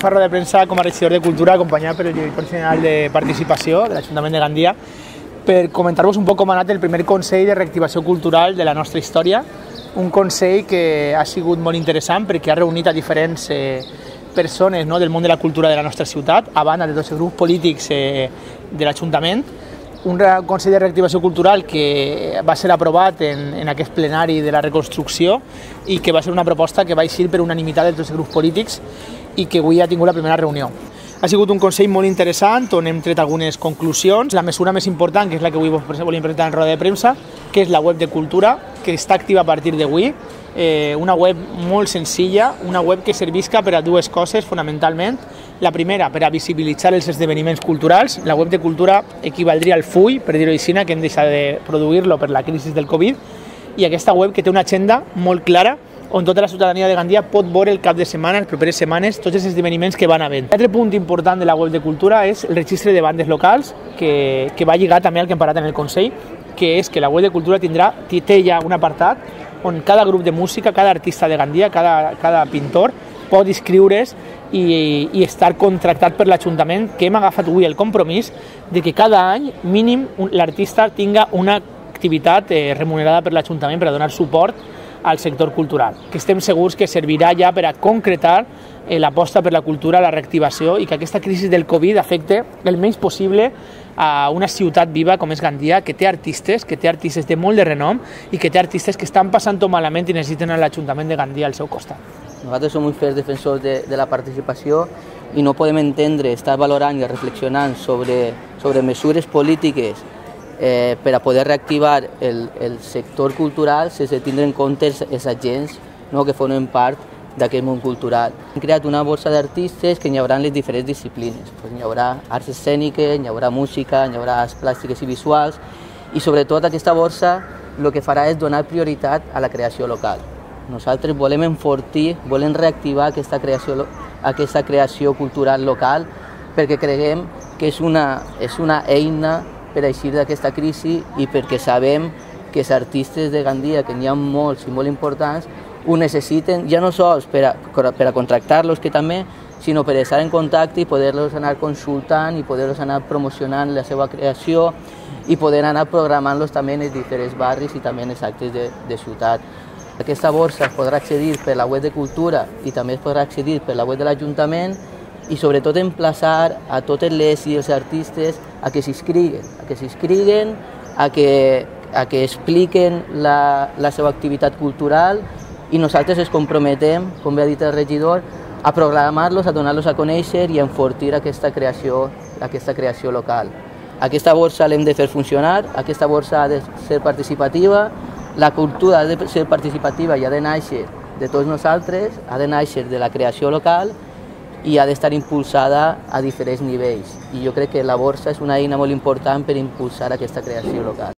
fa roda de premsa com a regidor de Cultura, acompanyat per el director general de Participació de l'Ajuntament de Gandia, per comentar-vos un poc com ha anat el primer Consell de Reactivació Cultural de la nostra història. Un Consell que ha sigut molt interessant perquè ha reunit a diferents persones del món de la cultura de la nostra ciutat, a banda de tots els grups polítics de l'Ajuntament. Un Consell de Reactivació Cultural que va ser aprovat en aquest plenari de la reconstrucció i que va ser una proposta que va eixir per unanimitat de tots els grups polítics i que avui ha tingut la primera reunió. Ha sigut un Consell molt interessant on hem tret algunes conclusions. La mesura més important, que és la que avui volíem presentar en roda de premsa, que és la web de cultura, que està activa a partir d'avui. Una web molt senzilla, una web que servisca per a dues coses fonamentalment. La primera, per a visibilitzar els esdeveniments culturals. La web de cultura equivaldria al full, per dir-ho així, que hem deixat de produir-lo per la crisi del Covid, i aquesta web que té una agenda molt clara on tota la ciutadania de Gandia pot veure el cap de setmana, les properes setmanes, tots els esdeveniments que van havent. L'altre punt important de la web de cultura és el registre de bandes locals, que va lligar també al que hem parlat en el Consell, que és que la web de cultura té ja un apartat on cada grup de música, cada artista de Gandia, cada pintor pot inscriure's i estar contractat per l'Ajuntament, que hem agafat avui el compromís de que cada any mínim l'artista tinga una activitat remunerada per l'Ajuntament per a donar suport al sector cultural, que estem segurs que servirà ja per a concretar l'aposta per la cultura, la reactivació i que aquesta crisi del Covid afecte el menys possible a una ciutat viva com és Gandia, que té artistes de molt de renom i que té artistes que estan passant-ho malament i necessiten l'Ajuntament de Gandia al seu costat. Nosaltres som uns ferms defensors de la participació i no podem entendre, estar valorant i reflexionant sobre mesures polítiques per a poder reactivar el sector cultural sense tindre en compte els agents que formen part d'aquest món cultural. Hem creat una borsa d'artistes que hi haurà en les diferents disciplines. Hi haurà arts escèniques, hi haurà música, hi haurà arts plàstiques i visuals i sobretot aquesta borsa el que farà és donar prioritat a la creació local. Nosaltres volem enfortir, volem reactivar aquesta creació cultural local perquè creiem que és una eina per eixir d'aquesta crisi i perquè sabem que els artistes de Gandia, que n'hi ha molts i molt importants, ho necessiten ja no sols per a contractar-los, que també, sinó per estar en contacte i poder-los anar consultant i poder-los anar promocionant la seva creació i poder anar programant-los també en els diferents barris i també en els actes de ciutat. Aquesta borsa es podrà accedir per la web de Cultura i també es podrà accedir per la web de l'Ajuntament i sobretot emplaçar a totes les i els artistes a que s'inscriguen, a que expliquen la seva activitat cultural i nosaltres ens comprometem, com bé ha dit el regidor, a programar-los, a donar-los a conèixer i a enfortir aquesta creació local. Aquesta borsa l'hem de fer funcionar, aquesta borsa ha de ser participativa, la cultura ha de ser participativa i ha de néixer de tots nosaltres, ha de néixer de la creació local i ha d'estar impulsada a diferents nivells. I jo crec que la borsa és una eina molt important per impulsar aquesta creació local.